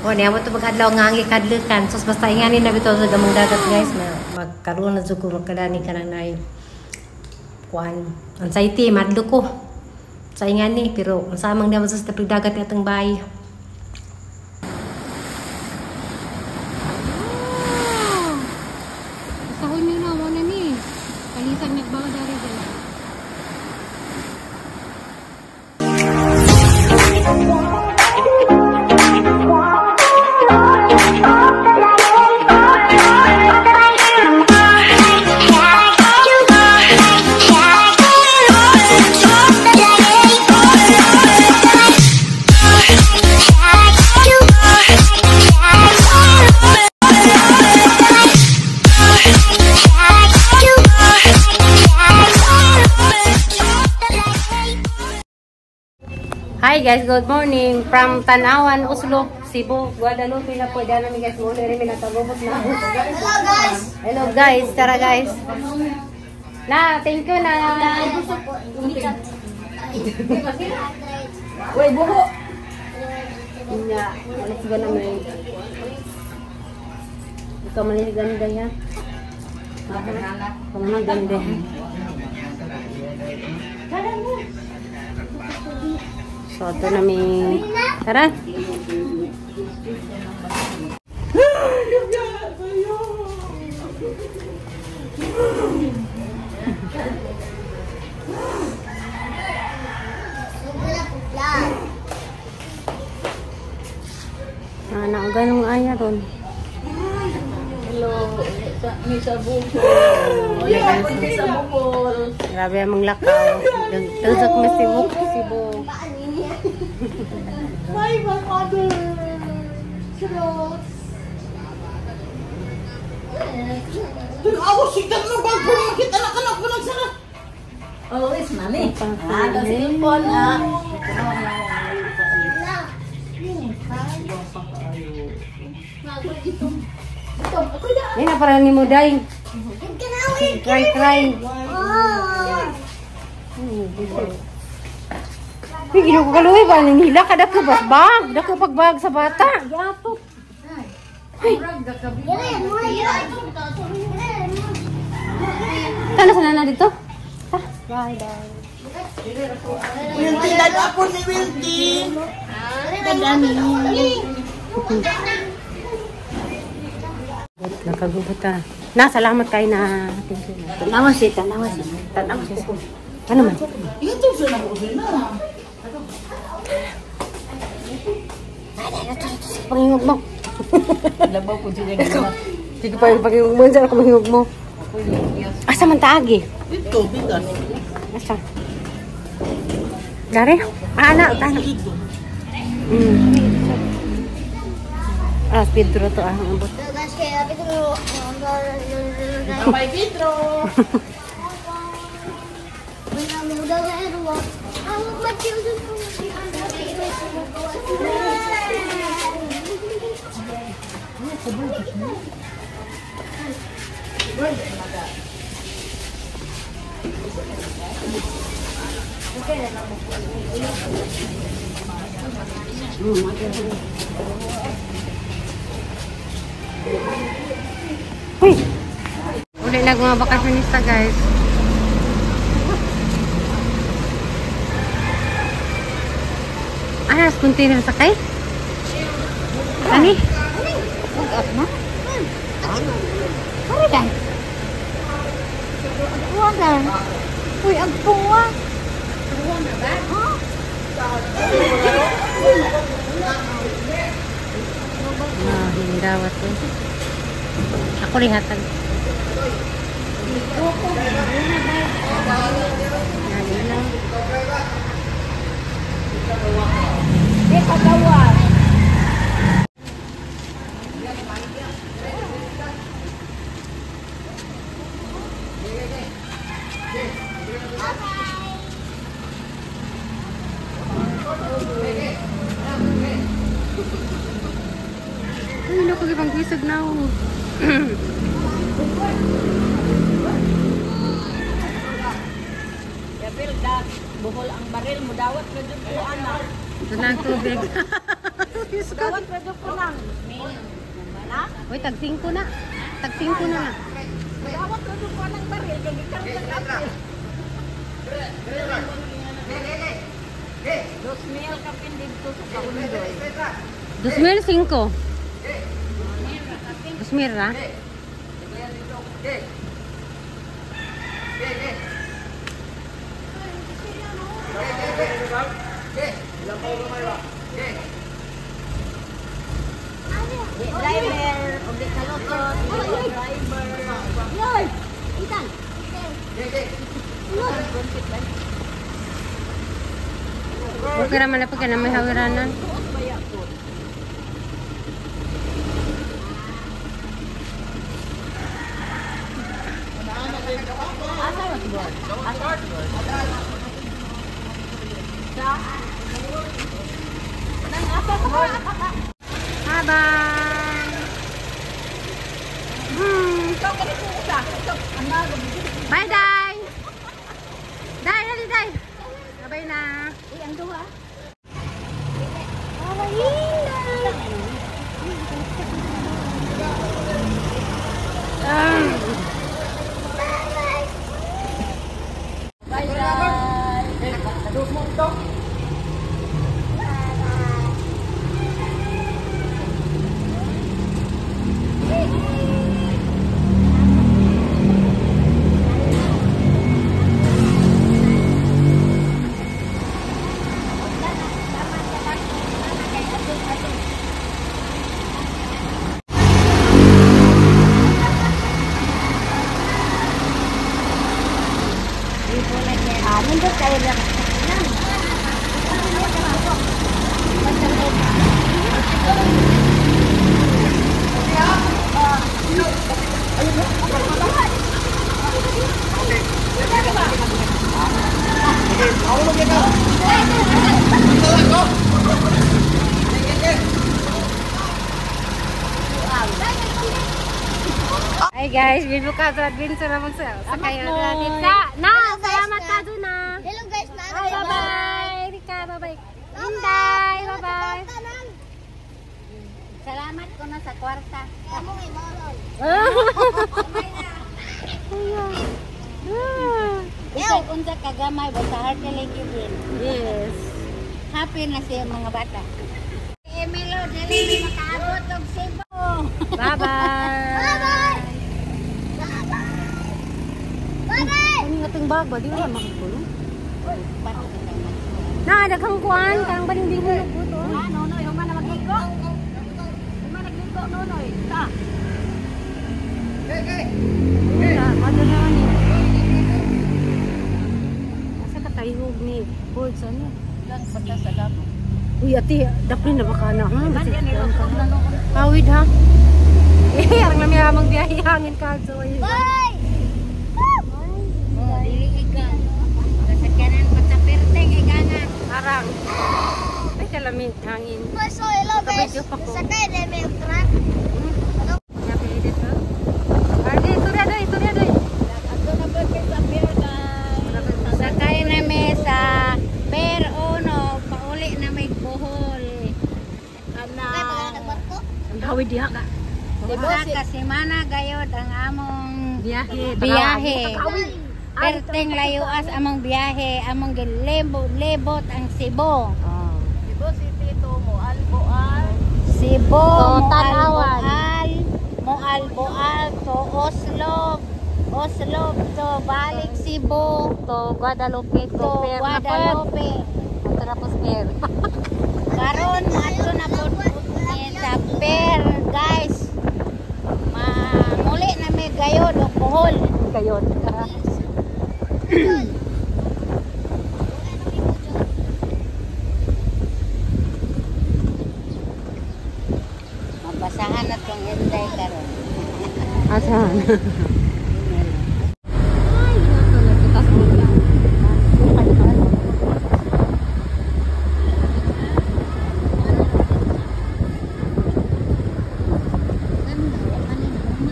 O, niya mo ito maghadlaw nga ang ikadlukan. So, basta inganin na bito sa gamang dagat, guys, na magkaroon na dyan ko magkadani ka na na kuan. Anxiety, madlo ko. Sa ingani, pero ang samang naman sa tapig dagat itong bahay. Sahol nyo na, mo na ni. Kalisang nagbawa dari dyan. Hi guys, good morning from Tanawan, Uslo, Cebu, Guadalupe na po. Diyan namin guys, muna rin minatagubos na. Hello guys, tara guys. Na, thank you na. Uy, buho. Iya, alas ba naman. Ikaw malis ganda yan. Ikaw naman ganda. So, ito namin. Tara. Anak, ganong aya ron. Hello, may sabong. May sabong. Grabe amang lakaw. Tuzok mo sibuk. My mother. Sarot. Awas, sikat mo ba? Makita na ka na po nagsara. Oh, is mami. Ada cellphone ah. Ini na para ni mo day. Cry. Gino ko kaluwi ba? Nila ka dako bag. Dako pagbag sa bata. Yapot. Tana sana na dito. Bye. Wilty, dad ako ni Wilty. Dadani. Nakagubot ka. Na, salamat kayo na. Tanawa si. Ano man? Ito siya na ko na. Pangingog mo. Labaw ko siya ginawa. Sige pa yung pangingog mo. Saan ako mangingog mo? Asa man taagi? Ito, bigas. Asa? Dari? Anak. Pedro to ang ambot. Abay, Pedro. Uy! Uli na mga bakasyonista guys. Aras, container sakay? Ani? Mag-up na? Pare lang. Agpuan lang. Uy, agpuan. Agpuan na ba? Ha? Hindawat to. Ako lihatag. Pagawad. Ay, naku, ibang kisag na ako. Buhol ang baril mo dawat na dyan po anak. Ito na ang tubig. Gawat product ko lang. Na? Uy, tag 5 na. Tag 5 na. Gawat product ko ng baril. Kaya gikarang ng kapil. 2,000 kapin dito sa Kaundoy. 2,500. 2,000 ra? Driver, ulit na lotot, driver. Yoy! Itan! Okay naman na pagka na may hawiranan. Bye-bye! Bye, Day! Day, dali, Day! Bye na! Ang duha. Nindot kayo lang. Hi guys, bibuka sa adventure na magsakay natin sa salamat ka doon na. Hello guys, Hi, bye-bye. Rika, bye-bye. Inday, bye-bye. Salamat ko na sa kwarta. Amo may moron. Ikaw unsa kagamay basta heart like din. Yes. Happy na siya mga bata. Emelo, dali may makaabot og Cebu. Bye-bye. Bye-bye. Bye-bye. Ano nga itong bag ba? Di ba makapulong? Pato ka naman. Daghang kuan, karang baling bingo. Ah, nonoy, human na magligo. Human nagligo, nonoy. Ta. Wala, ano naman eh. Asa ka tayhog ni Boards, ano? Lang pagka sa damo. Uy, ati, daplin na baka na. Man yan nilokog na noon. Kawid ha? Eh, ang namiyamang biyahe hangin ka. So, ayun. Bye. Oh, dili ikan. Kasakyanan pataperteng ikangan. Arang. Ay, kalamit, hangin. So hello guys. Kabidyo pa ko. Sakay na may truck. Yapi edit ha? Arde, istorya doy, istorya doy. Ato na po sa pier guys. Sakay na may sa Pier 1, pauli na may Bohol. Ana. Ang hawid diha ka. Diba kasi mana gayod ang among Biyahe. biyahe. Perteng layuas among biyahe, among gilebot ang Cebu. Cebu City to Moalboal. Cebu, So, Tanawan. Moalboal to Oslo. Oslo to balik Cebu To Guadalupe, to to Pier. Guadalupe. Ito na po Pier. Karon ato na po ni sa Pier, guys. Muli na may gayod og Bohol. Kayon. Mabasahan na tong Inday karon. Asan?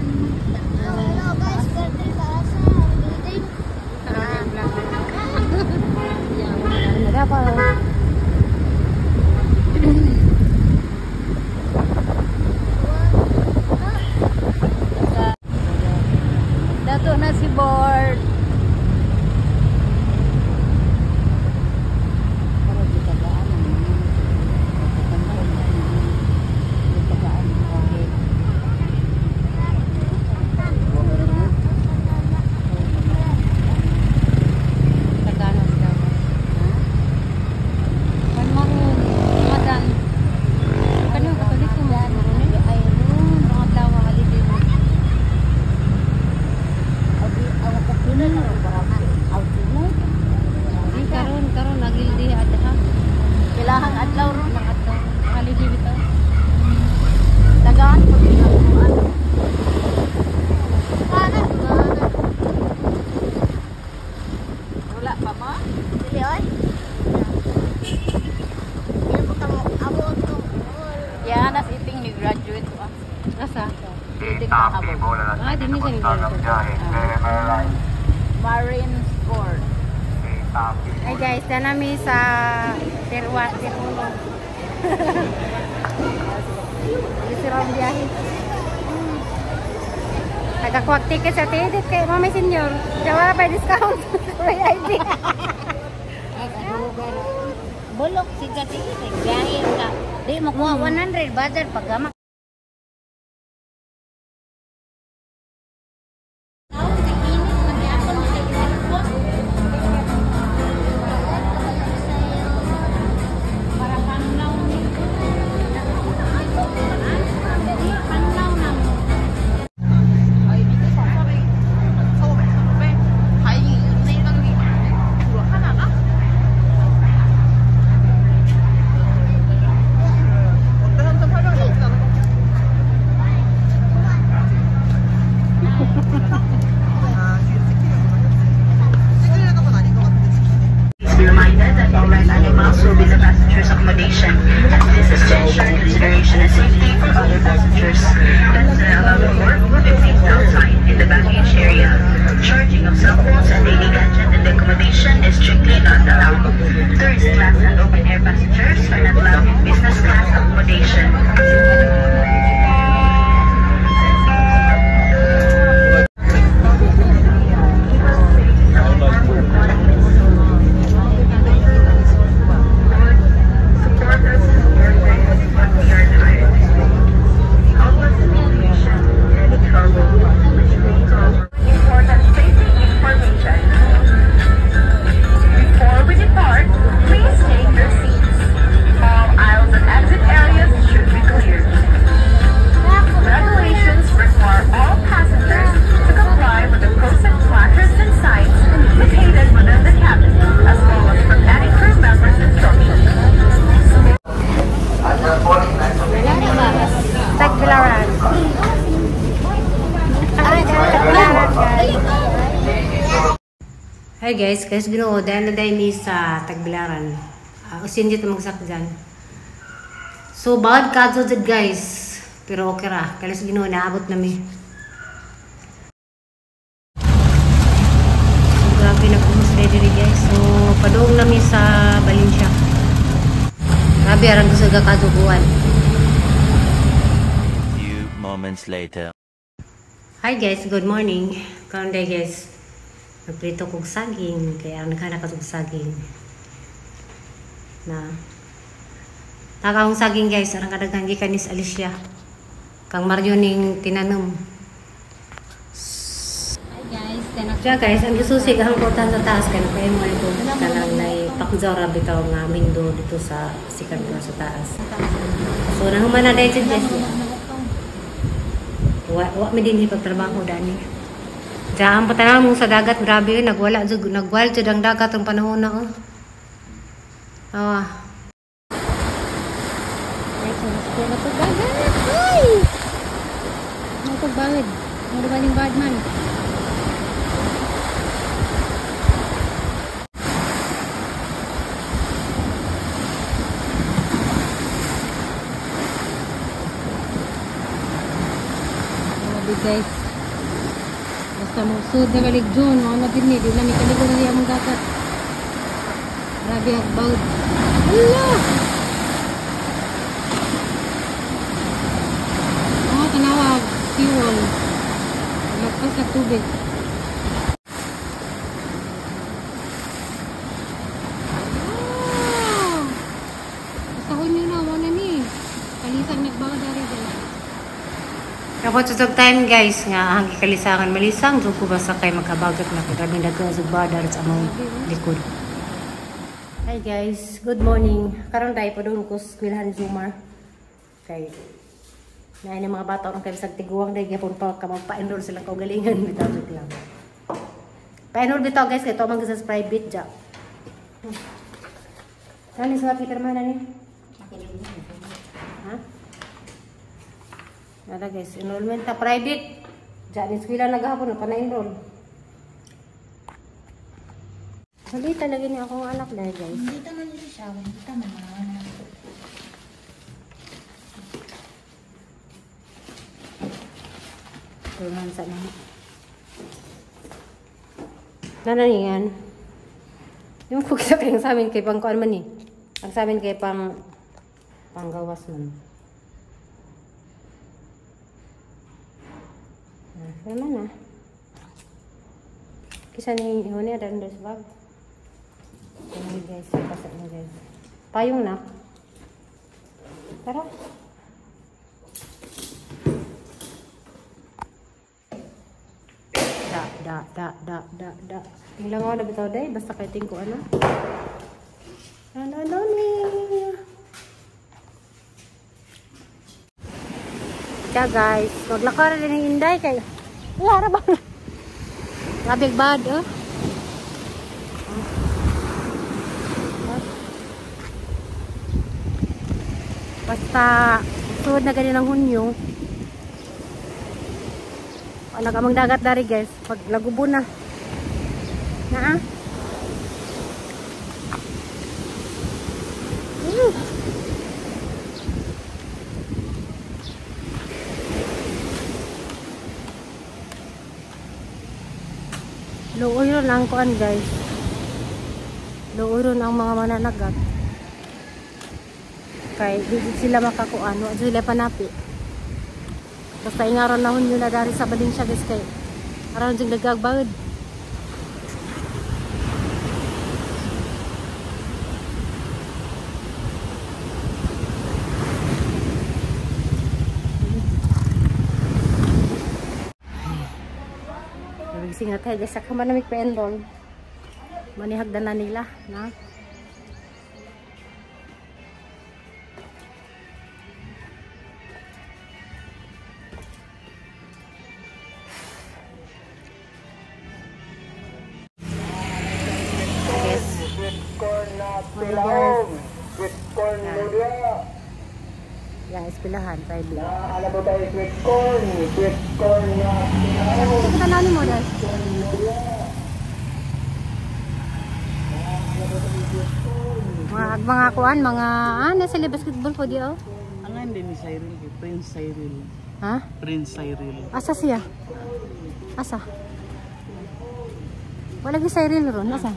Hello guys, birthday ka sa building. Yan, as iting ni graduate ko. Asa? Itik na kabog. Di ni siya nag-graduate. Marine Sport. Ay guys, na namin sa Terwat, Terwulo. Isirang biyahe. Nagakuwag ticket sa ticket kay Mami Senior. Jawa pa discount. May ID. Bulok si Gati. Biyahe ka. Di mo kuha 100 budget paggamak. Be reminded that all right animals will be the passengers' accommodation, as this is to ensure consideration and safety for other passengers. Pets are allowed to work with seats outside in the baggage area. Charging of cell phones and daily gadgets in the accommodation is strictly not allowed. Tourist class and open air passengers are not allowed in business class accommodation. Tagbilaran. Hi guys, Ginoo, dahil na dahil ni sa Tagbilaran. Usin dito magsakjan. So, bawad kadto dyan guys. Pero okay ra. Kaya sa Ginoo, naabot nami. So, grabe na pumus ready guys. So, padoong nami sa Valencia. Grabe, arang gusto ga kaduguan. Moments later. Hi guys, good morning. Karon day guys, nagprito kog saging kaya naghanap ako og saging. Na nakakong saging guys, arang kadaghan gikan ni Alicia. Kang Mario ning tinanom. Hi guys, tanak. Siya guys, ang gisusig ang kotan sa taas kay kay mo ito kanang nay pakjara bitaw nga window dito sa sikan ko sa taas. So nahuman na dahil guys. Wa mi din pagtrabaho dani. Diyan pa tanaw mo sa dagat, grabe nagwala jud ang dagat ang panahon na oh. Ay, so na pagbagat. Ay! Ang pagbagat. Ang baling badman. Guys, basta mo sud na balik June, ano din ni, di na may kaligo na niya mong dagat. Grabe ang baud. Allah! Tanawag, fuel. Lagpas na tubig. Pasahon nyo na, wala ni. Kalisang nagbawa dari guys. Kapag tutog time guys nga ang kalisangan malisang jud ko basta kay makabagat na kami daghan sa badar sa among likod. Hi guys, good morning. Karon tayo pa doon ko sa Eskwelahan Zumar. Kay na ini mga bata orang kay sa tiguang dai gyapon pa ka magpa-enroll sila kaugalingan bitaw jud lang. Pa-enroll bitaw guys kay to man sa private ja. Saan sa Peter man ni? Ha? Ada guys, enrollment ta private. Diyan eskwela naghapon pa na-enroll. Halita lagi niya akong anak dahil guys. Dito man siya, dito man. Tungan sa nana. Yan. Yung kukita kayong sa amin kay pang kuan man eh. Ang sa amin kay panggawas man. Kaya man Kisa ni Hone ada ndos bag. Ini guys, pasak ni guys. Payung nak. Tara. Da. Tingnan mo na bitaw day basta kay tingko ano. Ano ni. Kaya guys, maglakar din ng Inday kay lara ba? Labig bad Basta suod na ganyan ng Hunyo. Nagamang dagat dari guys. Pag lagubo na. Luoy ron ang kuan guys. Luoy ron ang mga mananagat. Kay di sila makakuan. Wa sila panapi. Basta ingaron na Hunyo na dari sa Valencia guys kay aron jing nagagbawid. Singat tayo sa kamanamik pa endol. Manihagdan na nila na. Sweet corn muna. Yan, ispilahan, tayo bila. Alam mo tayo sweet corn na. Ito ka nanin mo dahil. Mga kuan, nasa basketball po di oh. Ang hindi ni Cyril, Prince Cyril. Ha? Prince Cyril. Asa siya? Asa? Wala gi Cyril ron, asa?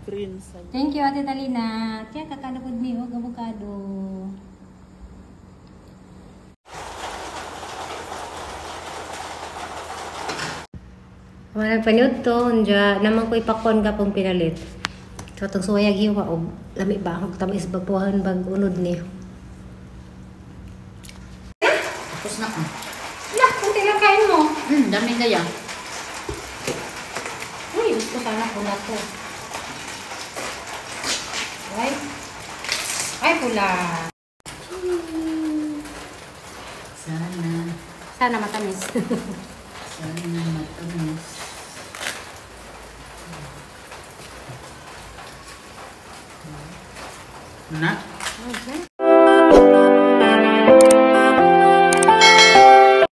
Prince Cyril. Thank you Ate Talina. Kaya kakalapod ni og avocado. Marang panyod to, naman ko ipakon ka pong pinalit. So, itong suwayag hiwa o lami ba? Huwag tamis bagpuhan bag unod ni. Tapos na ka. Lah, kunti lang kain mo. Dami kaya. Uy, gusto sana pula to. Ay, pula. Sana matamis. Sana matamis. Na? Okay.